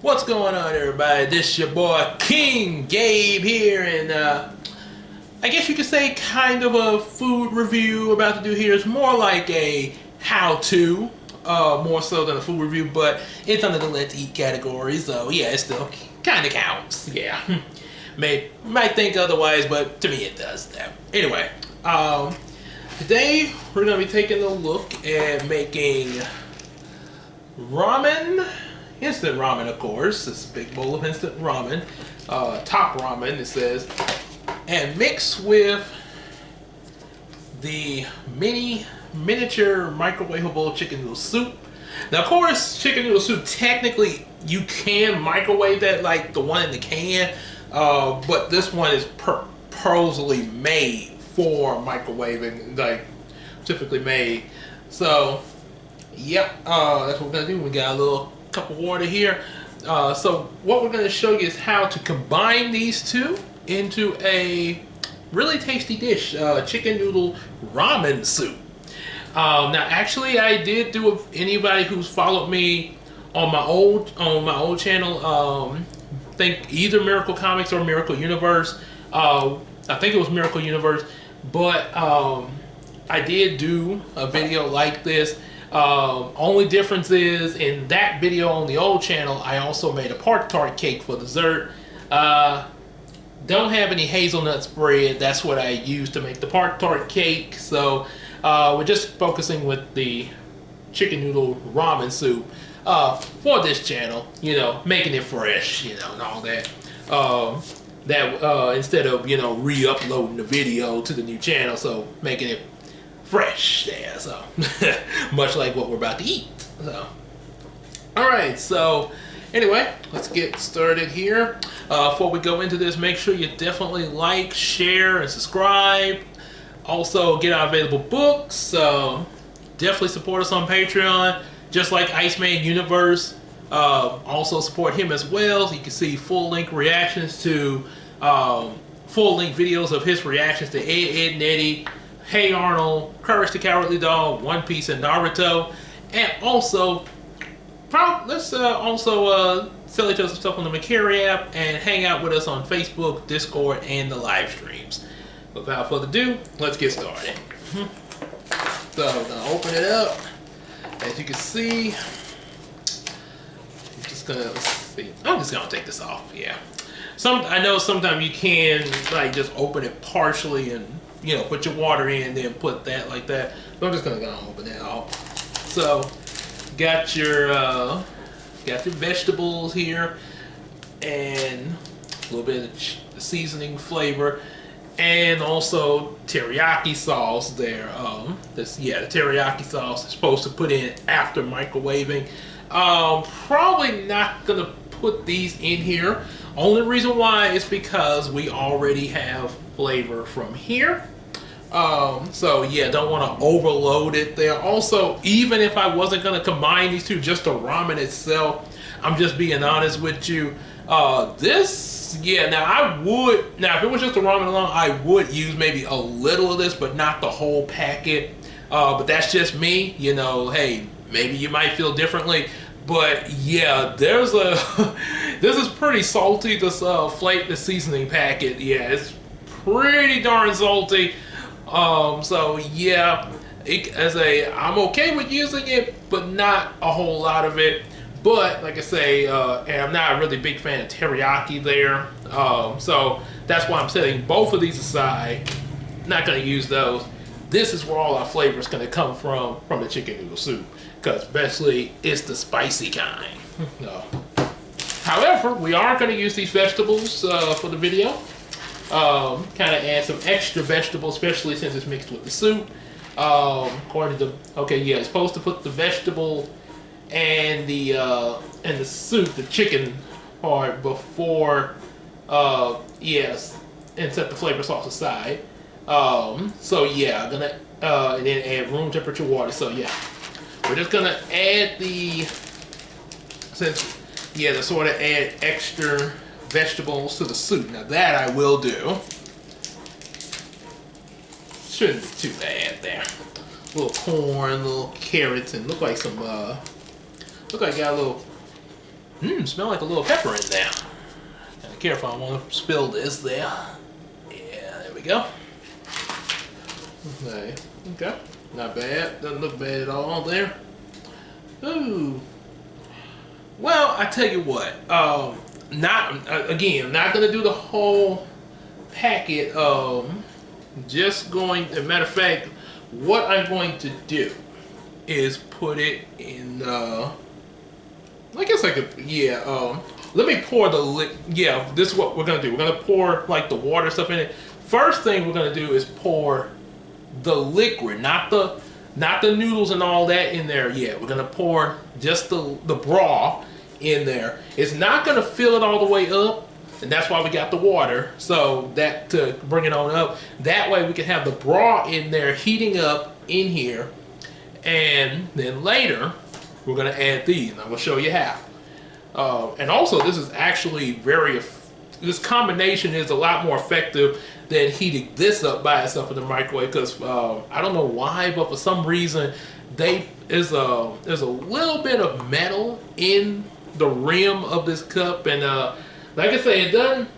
What's going on, everybody? This your boy King Gabe here, and I guess you could say kind of a food review about to do here. It's more like a how-to, more so than a food review, but it's under the Let's Eat category, so yeah, it still kind of counts. Yeah, might think otherwise, but to me it does. Anyway, today we're gonna be taking a look at making ramen. Instant ramen, of course. It's a big bowl of instant ramen. Top ramen, it says. And mixed with the miniature microwavable chicken noodle soup. Now, of course, chicken noodle soup, technically, you can microwave that like the one in the can. But this one is purposely made for microwaving, like typically made. So, yep, that's what we're going to do. We got a little cup of water here. So what we're going to show you is how to combine these two into a really tasty dish, chicken noodle ramen soup. Now, actually, I did do. Anybody who's followed me on my old channel, think either Miracle Comics or Miracle Universe. I think it was Miracle Universe, but I did do a video like this. Only difference is in that video on the old channel, I also made a part tart cake for dessert. Don't have any hazelnut spread. That's what I used to make the part tart cake. So we're just focusing with the chicken noodle ramen soup for this channel. You know, making it fresh. You know, and all that. Instead of re-uploading the video to the new channel, so making it fresh there, so much like what we're about to eat. So, all right. So, anyway, let's get started here. Before we go into this, make sure you definitely like, share, and subscribe. Also, get our available books. Definitely support us on Patreon, just like Iceman Universe. Also support him as well. So you can see full-length reactions to full-length videos of his reactions to Ed, Edd n Eddy, Hey Arnold, Courage the Cowardly Dog, One Piece, and Naruto. And also, let's also sell each other stuff on the Macari app and hang out with us on Facebook, Discord, and the live streams. Without further ado, let's get started. So I'm gonna open it up. As you can see, I'm just gonna I'm just gonna take this off. Yeah. I know sometimes you can like just open it partially and put your water in, then put that like that. So I'm just gonna go open that off. So, got your vegetables here, and a little bit of seasoning flavor, and also teriyaki sauce there. The teriyaki sauce is supposed to put in after microwaving. Probably not gonna put these in here. Only reason why is because we already have flavor from here. So yeah, don't want to overload it there. Also, even if I wasn't going to combine these two, just the ramen itself, I'm just being honest with you. Now if it was just the ramen alone, I would use maybe a little of this, but not the whole packet. But that's just me, hey, maybe you might feel differently. But yeah, this is pretty salty, this the seasoning packet. Yeah, it's pretty darn salty. So yeah, I'm okay with using it, but not a whole lot of it. But like I say, and I'm not a really big fan of teriyaki there. So that's why I'm setting both of these aside. Not gonna use those. This is where all our flavor is gonna come from the chicken noodle soup, because especially it's the spicy kind. However, we are gonna use these vegetables for the video. Kind of add some extra vegetables, especially since it's mixed with the soup. According to it's supposed to put the vegetable and the soup, the chicken part, before and set the flavor sauce aside. So yeah, I'm gonna and then add room temperature water. So yeah, we're just gonna add to sort of add extra vegetables to the soup. Now that I will do. Shouldn't be too bad there. Little corn, little carrots, and look like some got a little Smell like a little pepper in there. Gotta be careful, I don't want to spill this there. Yeah, there we go. Okay, not bad. Doesn't look bad at all there. Ooh. Well, I tell you what. Again, not gonna do the whole packet. Just going. As a matter of fact, what I'm going to do is put it in. I guess I could. Yeah. Let me pour the. Yeah. This is what we're gonna do. We're gonna pour like the water stuff in it. First thing we're gonna do is pour the liquid, not the noodles and all that in there. Yeah, we're gonna pour just the broth in there. It's not gonna fill it all the way up, and that's why we got the water, so that to bring it on up. That way we can have the broth in there heating up in here, and then later we're gonna add these, and I'm gonna show you how. And also, this is actually this combination is a lot more effective than heating this up by itself in the microwave, because I don't know why, but for some reason there's a little bit of metal in the rim of this cup, and like I say, it doesn't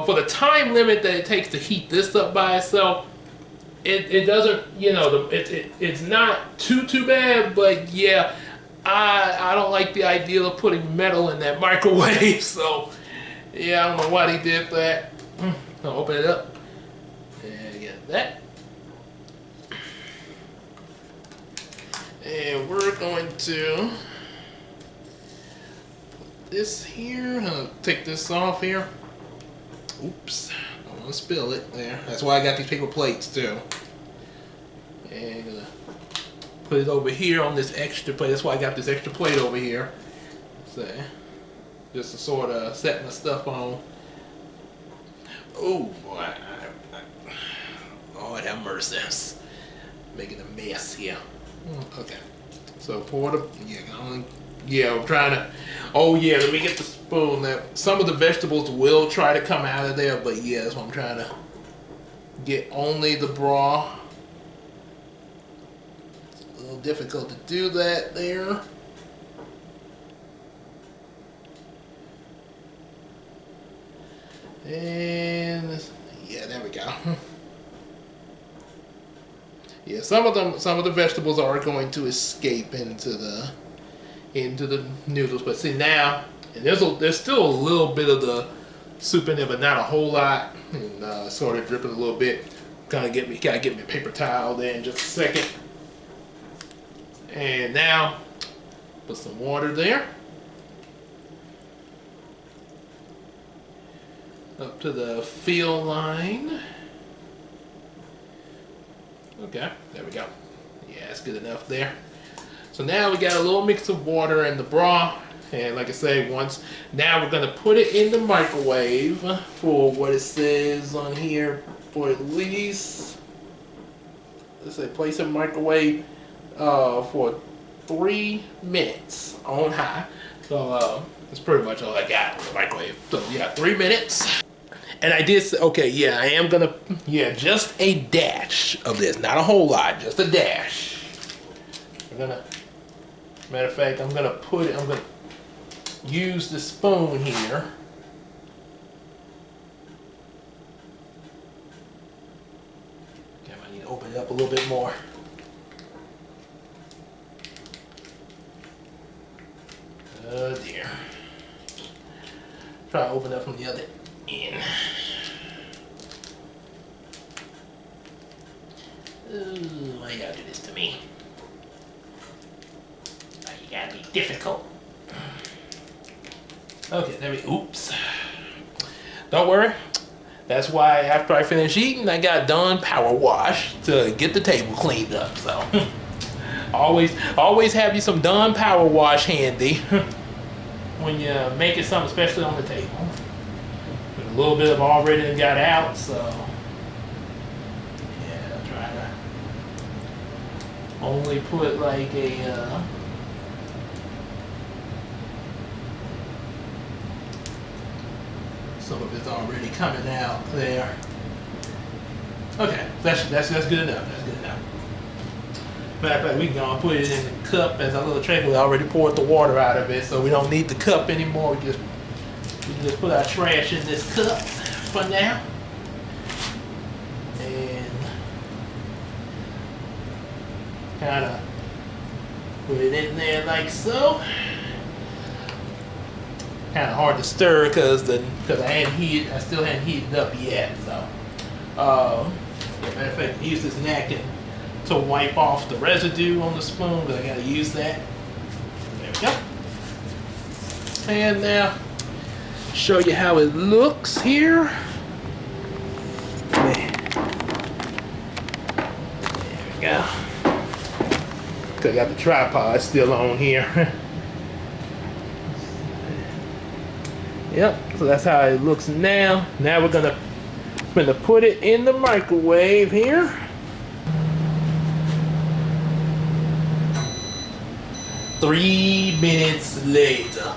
for the time limit that it takes to heat this up by itself. It doesn't, you know, it's not too bad, but yeah, I don't like the idea of putting metal in that microwave. So yeah, I don't know why they did that. I'll open it up and get that. And we're going to put this here. I'll take this off here. Oops, don't want to spill it there. That's why I got these paper plates too. And gonna put it over here on this extra plate. That's why I got this extra plate over here. So, just to sort of set my stuff on. Oh boy, Lord have mercy, making a mess here. Okay, so pour the I'm trying to. Oh yeah, let me get the spoon. Now, some of the vegetables will try to come out of there, but yeah, that's what I'm trying to get only the broth. It's a little difficult to do that there. And yeah, there we go. Yeah, some of the vegetables are going to escape into the noodles, but see now, and there's still a little bit of the soup in there, but not a whole lot, and sort of dripping a little bit. Gotta get me a paper towel there in just a second. And now, put some water there. Up to the fill line. Okay, there we go. Yeah, that's good enough there. So now we got a little mix of water and the broth. And like I say, now we're gonna put it in the microwave for what it says on here, for at least, let's say place in microwave for 3 minutes on high. So that's pretty much all I got in the microwave. So yeah, 3 minutes. And I did say, okay, yeah, I am gonna, yeah, just a dash of this, not a whole lot, just a dash. Matter of fact, I'm gonna use the spoon here. Okay, I need to open it up a little bit more. Oh dear. Try to open up from the other end. Ooh, why you gotta do this to me? Why you gotta be difficult? Okay, there we go. Oops. Don't worry. That's why after I finish eating, I got done power wash to get the table cleaned up. So always have you some Dawn power wash handy when you're making something, especially on the table. A little bit of already got out, so yeah, I'll try to only put like a some of it's already coming out there. Okay, that's good enough. That's good enough. Matter of fact, we can go and put it in the cup as a little tray. We already poured the water out of it, so we don't need the cup anymore. We just put our trash in this cup for now. And kind of put it in there like so. Kind of hard to stir because I still hadn't heated up yet. So, matter of fact, use this napkin to wipe off the residue on the spoon, but I gotta use that. There we go. And now, show you how it looks here. There we go. I got the tripod still on here. Yep, so that's how it looks now. Now we're gonna put it in the microwave here. Three minutes later.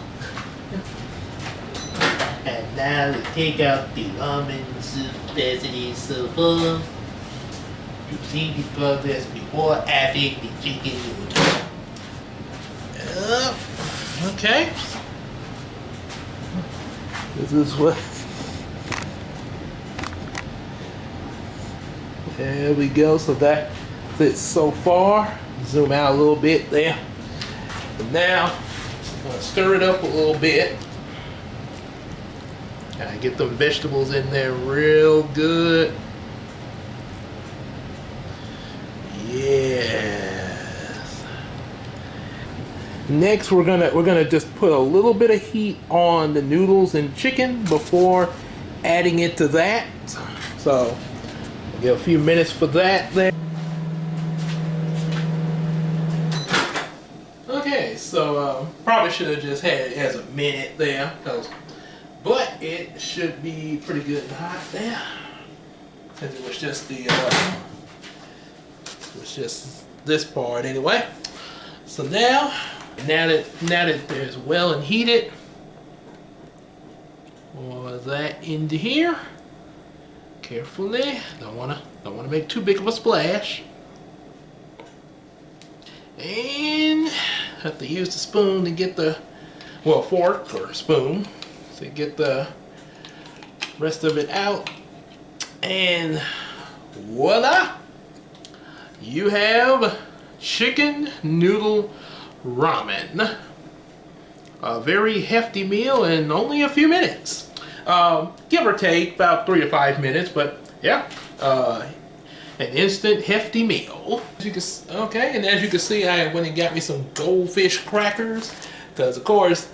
And now we take out the ramen soup as it is so far. You've seen the process before adding the chicken noodle. Okay. This is what. There we go. So that's it so far. Zoom out a little bit there. And now I'm gonna stir it up a little bit. Gotta get them vegetables in there real good. Yes. Next, we're gonna just put a little bit of heat on the noodles and chicken before adding it to that. So, give a few minutes for that there. Okay, so probably should have just had it as a minute there, but it should be pretty good and hot there. Since it was just this part anyway. So now that there's well and heated, pour that into here carefully. Don't wanna make too big of a splash. And have to use the spoon to get fork or spoon to get the rest of it out. And voila! You have chicken noodle ramen. A very hefty meal in only a few minutes. Give or take about 3 to 5 minutes, but yeah. An instant hefty meal. Okay, and as you can see, I went and got me some goldfish crackers, because of course,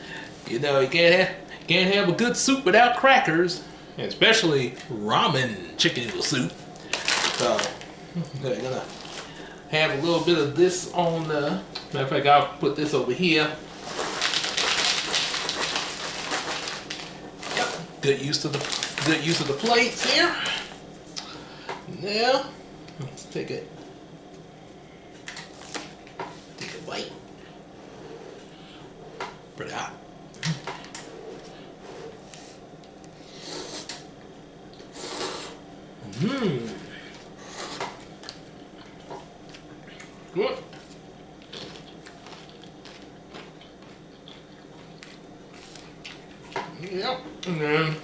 you know, you can't have a good soup without crackers, especially ramen chicken noodle soup. So I'm gonna have a little bit of this on the. Matter of fact, I'll put this over here. Yep, good use of the plates here. Now. Let's take a bite. Pretty hot. Mmm. Good. Yep. And then,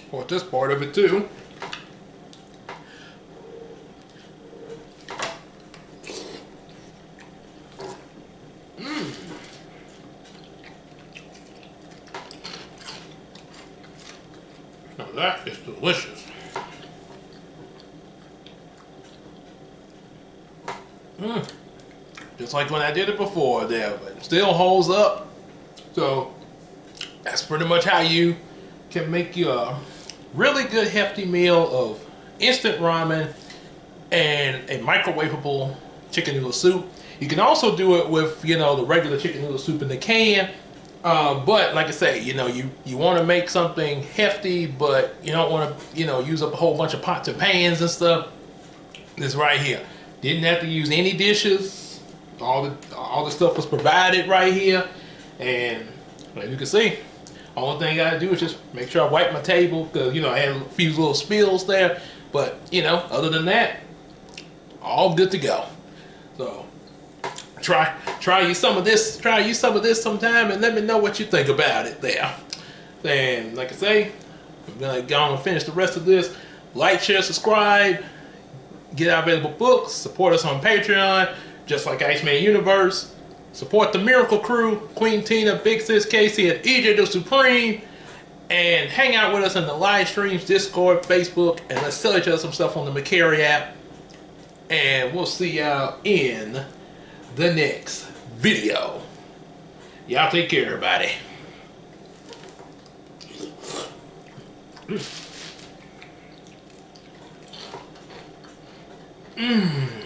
for this part of it too. Now that is delicious. Just like when I did it before there, but it still holds up. So that's pretty much how you can make your really good hefty meal of instant ramen and a microwavable chicken noodle soup. You can also do it with, you know, the regular chicken noodle soup in the can. But like I say, you know, you want to make something hefty, but you don't want to, you know, use up a whole bunch of pots and pans and stuff. This right here. Didn't have to use any dishes. All the stuff was provided right here. And like you can see, only thing I gotta do is just make sure I wipe my table, because, you know, I had a few little spills there. But, you know, other than that, all good to go. So try you some of this. Try you some of this sometime, and let me know what you think about it there. And like I say, I'm gonna go on and finish the rest of this. Like, share, subscribe, get our available books, support us on Patreon, just like Iceman Universe. Support the Miracle Crew, Queen Tina, Big Sis Casey, and EJ the Supreme. And hang out with us in the live streams, Discord, Facebook, and let's sell each other some stuff on the McCary app. And we'll see y'all in the next video. Y'all take care, everybody. Mmm.